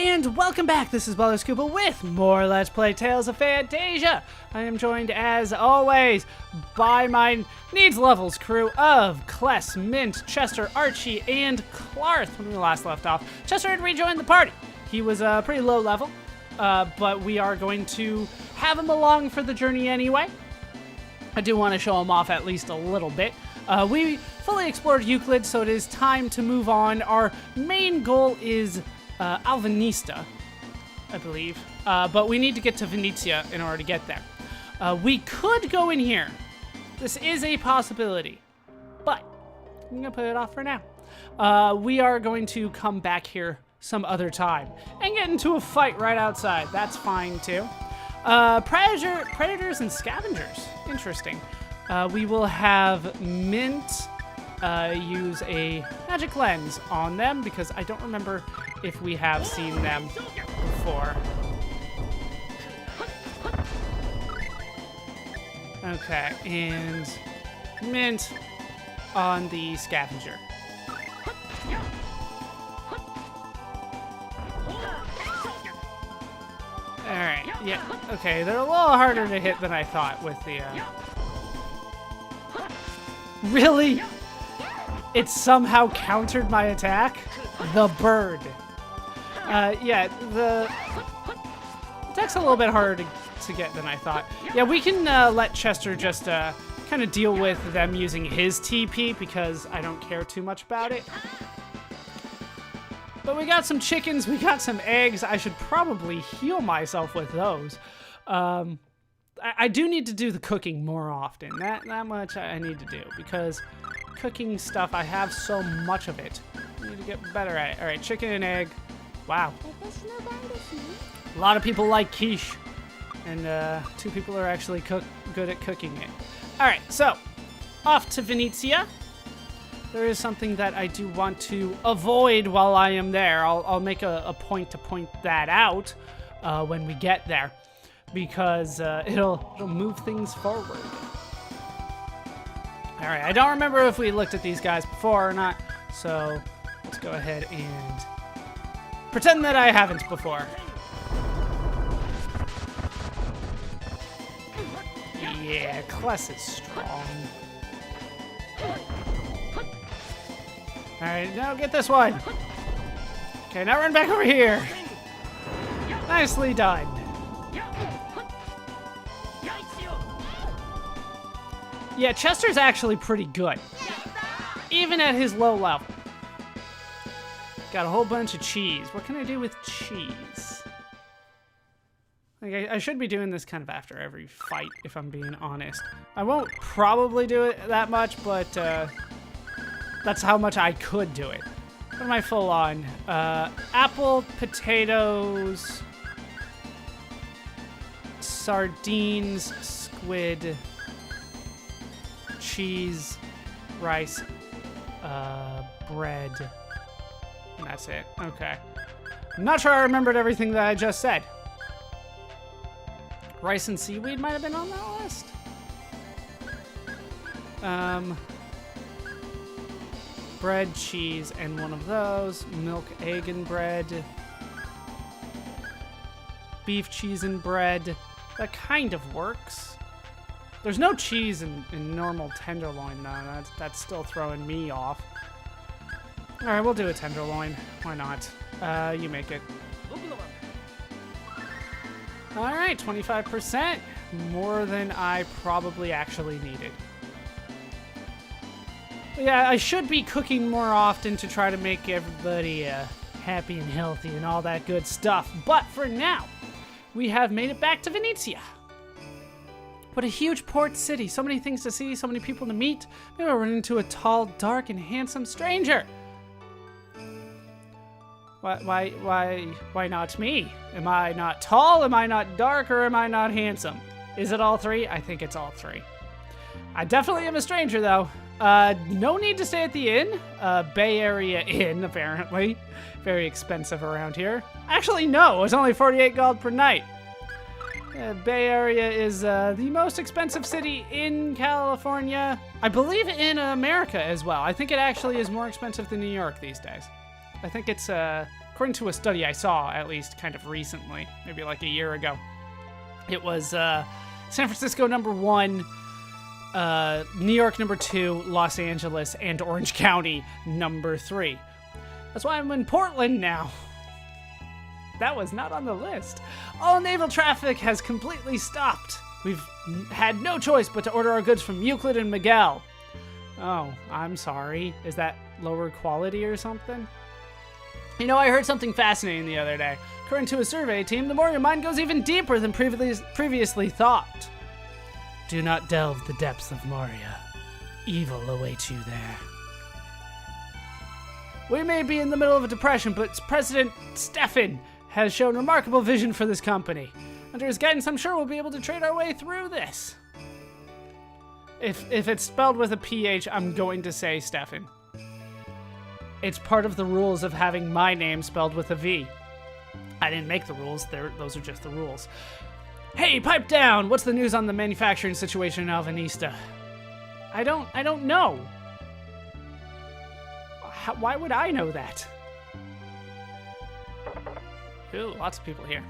And welcome back, this is ballerscuba with more Let's Play Tales of Phantasia. I am joined, as always, by my Needs Levels crew of Kless, Mint, Chester, Archie, and Clarth. When we last left off, Chester had rejoined the party. He was pretty low level, but we are going to have him along for the journey anyway. I do want to show him off at least a little bit. We fully explored Euclid, so it is time to move on. Our main goal is Alvanista, I believe, but we need to get to Venezia in order to get there. We could go in here. This is a possibility, but I'm gonna put it off for now. We are going to come back here some other time and get into a fight right outside. That's fine too. Predators and scavengers. Interesting. We will have Mint use a magic lens on them because I don't remember if we have seen them before. Okay, and Mint on the scavenger. Alright, yeah, okay, they're a little harder to hit than I thought with the, Really? It somehow countered my attack? The bird. Yeah, the attack's a little bit harder to get than I thought. Yeah, we can let Chester just kind of deal with them using his TP because I don't care too much about it. But we got some chickens, we got some eggs. I should probably heal myself with those. I do need to do the cooking more often. That much I need to do because cooking stuff, I have so much of it. I need to get better at it. All right, chicken and egg. Wow. A lot of people like quiche, and 2 people are actually good at cooking it. All right, so off to Venezia. There is something that I do want to avoid while I am there. I'll make a point to point that out when we get there, because it'll move things forward. All right, I don't remember if we looked at these guys before or not, so let's go ahead and pretend that I haven't before. Yeah, Kless is strong. All right, now get this one. Okay, now run back over here. Nicely done. Yeah, Chester's actually pretty good, even at his low level. Got a whole bunch of cheese. What can I do with cheese? Like, I should be doing this kind of after every fight, if I'm being honest. I won't probably do it that much, but that's how much I could do it. What am I full on? Apple, potatoes, sardines, squid, cheese, rice, bread, and that's it. Okay. I'm not sure I remembered everything that I just said. Rice and seaweed might have been on that list. Bread, cheese, and one of those. Milk, egg, and bread. Beef, cheese, and bread. That kind of works. There's no cheese in normal tenderloin, though. That's still throwing me off. Alright, we'll do a tenderloin. Why not? You make it. Alright, 25%. More than I probably actually needed. But yeah, I should be cooking more often to try to make everybody happy and healthy and all that good stuff. But for now, we have made it back to Venezia. What a huge port city. So many things to see, so many people to meet. Maybe I'll run into a tall, dark, and handsome stranger. Why not me? Am I not tall? Am I not dark? Or am I not handsome? Is it all 3? I think it's all 3. I definitely am a stranger, though. No need to stay at the inn. Bay Area Inn, apparently. Very expensive around here. Actually, no. It's only 48 gold per night. Bay Area is the most expensive city in California. I believe in America as well. I think it actually is more expensive than New York these days. I think it's according to a study I saw, at least kind of recently, maybe like a year ago. It was San Francisco #1, New York #2, Los Angeles, and Orange County #3. That's why I'm in Portland now. That was not on the list. All naval traffic has completely stopped. We've had no choice but to order our goods from Euclid and Miguel. Oh, I'm sorry. Is that lower quality or something? You know, I heard something fascinating the other day. According to a survey team, the more your mind goes even deeper than previously thought. Do not delve the depths of Moria. Evil awaits you there. We may be in the middle of a depression, but President Stefan has shown remarkable vision for this company. Under his guidance, I'm sure we'll be able to trade our way through this. If it's spelled with a PH, I'm going to say Stefan. It's part of the rules of having my name spelled with a V. I didn't make the rules. Those are just the rules. Hey, pipe down! What's the news on the manufacturing situation in Alvanista? I don't know. Why would I know that? Ooh, lots of people here.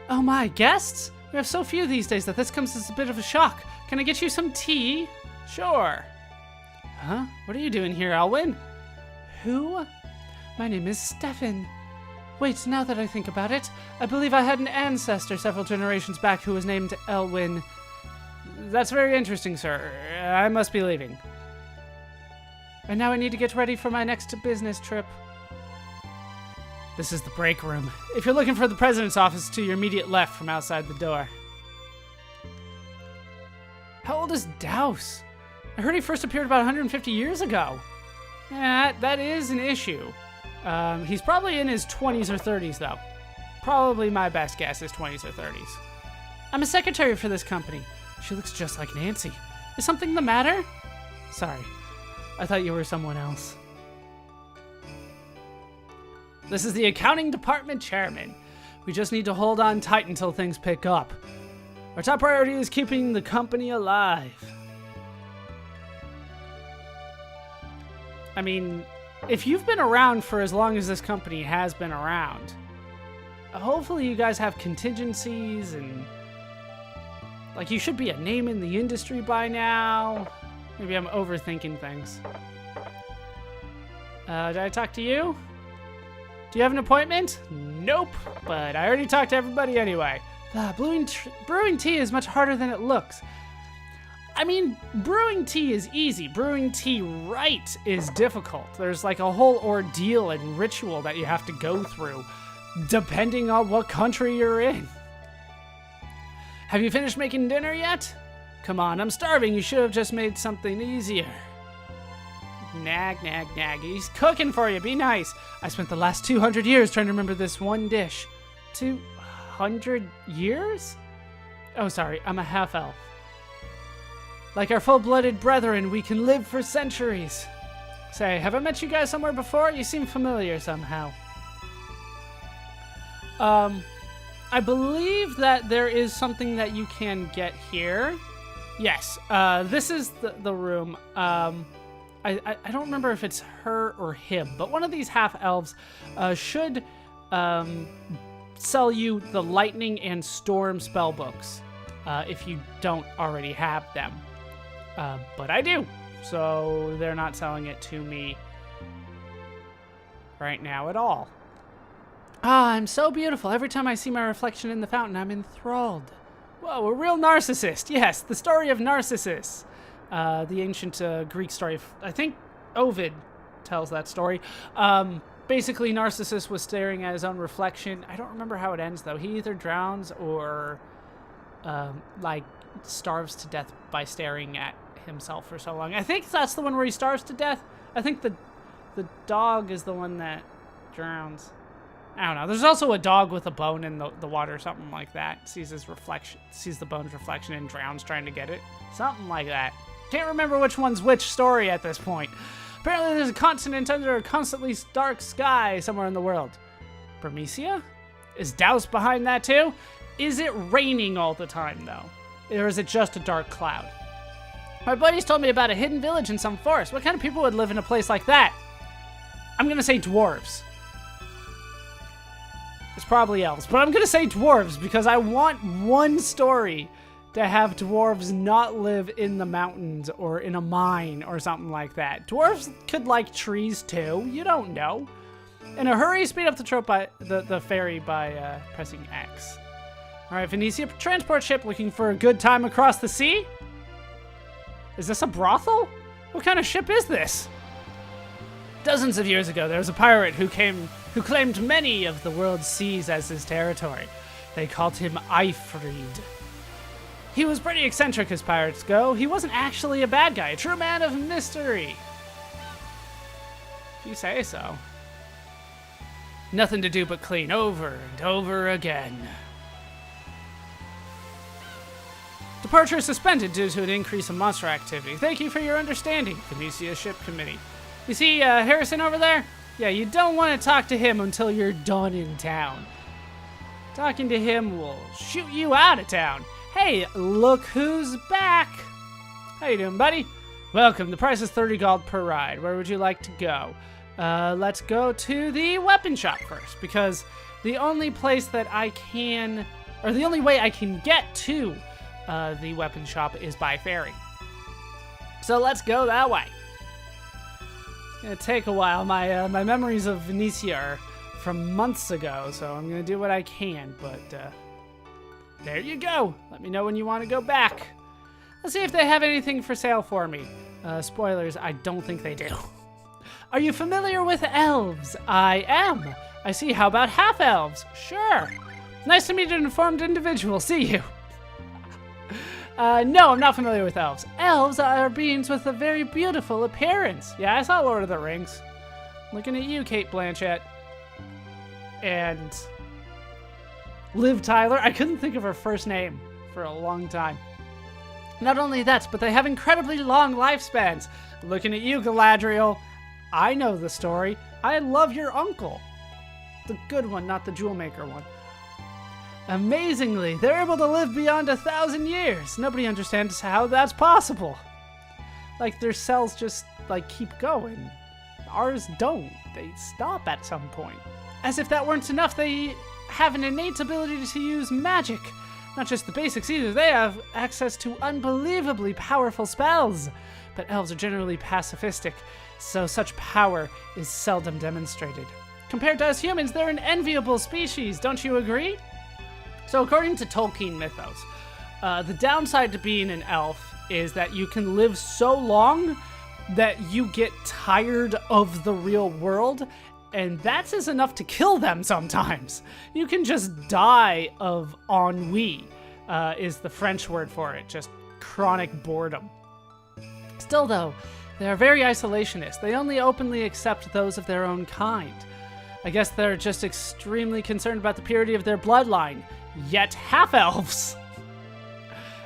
Oh my, guests? We have so few these days that this comes as a bit of a shock. Can I get you some tea? Sure. Huh? What are you doing here, Elwin? Who? My name is Stefan. Wait, now that I think about it, I believe I had an ancestor several generations back who was named Elwin. That's very interesting, sir. I must be leaving. And now I need to get ready for my next business trip. This is the break room. If you're looking for the president's office, to your immediate left from outside the door. How old is Douse? I heard he first appeared about 150 years ago. Yeah, that is an issue. He's probably in his 20s or 30s, though. Probably my best guess is 20s or 30s. I'm a secretary for this company. She looks just like Nancy. Is something the matter? Sorry. I thought you were someone else. This is the accounting department chairman. We just need to hold on tight until things pick up. Our top priority is keeping the company alive. I mean, if you've been around for as long as this company has been around, hopefully you guys have contingencies and, like, you should be a name in the industry by now. Maybe I'm overthinking things. Did I talk to you? Do you have an appointment? Nope, but I already talked to everybody anyway. Brewing tea is much harder than it looks. I mean, brewing tea is easy. Brewing tea right is difficult. There's like a whole ordeal and ritual that you have to go through, depending on what country you're in. Have you finished making dinner yet? Come on, I'm starving. You should have just made something easier. Nag, nag, nag. He's cooking for you. Be nice. I spent the last 200 years trying to remember this one dish. 200 years? Oh, sorry. I'm a half-elf. Like our full-blooded brethren, we can live for centuries. Say, have I met you guys somewhere before? You seem familiar somehow. I believe that there is something that you can get here. Yes, this is the room. I don't remember if it's her or him, but one of these half-elves should sell you the Lightning and Storm spell books if you don't already have them. But I do, so they're not selling it to me right now at all. Ah, I'm so beautiful. Every time I see my reflection in the fountain, I'm enthralled. Whoa, a real narcissist. Yes, the story of Narcissus. The ancient Greek story. I think Ovid tells that story. Basically, Narcissus was staring at his own reflection. I don't remember how it ends, though. He either drowns or, like, starves to death by staring at himself for so long. I think that's the one where he starves to death. I think the dog is the one that drowns. I don't know. There's also a dog with a bone in the water, or something like that. Sees his reflection, sees the bone's reflection, and drowns trying to get it. Something like that. Can't remember which one's which story at this point. Apparently there's a continent under a constantly dark sky somewhere in the world. Bermesia? Is Douse behind that too? Is it raining all the time, though? Or is it just a dark cloud? My buddies told me about a hidden village in some forest. What kind of people would live in a place like that? I'm gonna say dwarves. It's probably elves, but I'm gonna say dwarves because I want one story to have dwarves not live in the mountains or in a mine or something like that. Dwarves could like trees too. You don't know. In a hurry, speed up the ferry by pressing X. All right, Venezia transport ship looking for a good time across the sea. Is this a brothel? What kind of ship is this? Dozens of years ago, there was a pirate who claimed many of the world's seas as his territory. They called him Eyfried. He was pretty eccentric as pirates go. He wasn't actually a bad guy, a true man of mystery. If you say so. Nothing to do but clean over and over again. Departure suspended due to an increase in monster activity. Thank you for your understanding, Venezia Ship Committee. You see Harrison over there? Yeah, you don't want to talk to him until you're done in town. Talking to him will shoot you out of town. Hey, look who's back. How you doing, buddy? Welcome. The price is 30 gold per ride. Where would you like to go? Let's go to the weapon shop first, because the only place that I can, or the only way I can get to the weapon shop is by ferry. So let's go that way. It's gonna take a while. My memories of Venezia are from months ago, so I'm gonna do what I can, but there you go. Let me know when you want to go back. Let's see if they have anything for sale for me. Spoilers, I don't think they do. Are you familiar with elves? I am. I see. How about half-elves? Sure. Nice to meet an informed individual. See you. No, I'm not familiar with elves. Elves are beings with a very beautiful appearance. Yeah, I saw Lord of the Rings. Looking at you, Kate Blanchett. And Liv Tyler. I couldn't think of her first name for a long time. Not only that, but they have incredibly long lifespans. Looking at you, Galadriel. I know the story. I love your uncle. The good one, not the jewel maker one. Amazingly, they're able to live beyond 1,000 years. Nobody understands how that's possible. Like, their cells just, like, keep going. Ours don't. They stop at some point. As if that weren't enough, they have an innate ability to use magic. Not just the basics either. They have access to unbelievably powerful spells. But elves are generally pacifistic, so such power is seldom demonstrated. Compared to us humans, they're an enviable species, don't you agree? So according to Tolkien mythos, the downside to being an elf is that you can live so long that you get tired of the real world, and that's enough to kill them sometimes. You can just die of ennui, is the French word for it, just chronic boredom. Still though, they are very isolationist. They only openly accept those of their own kind. I guess they're just extremely concerned about the purity of their bloodline. Yet half-elves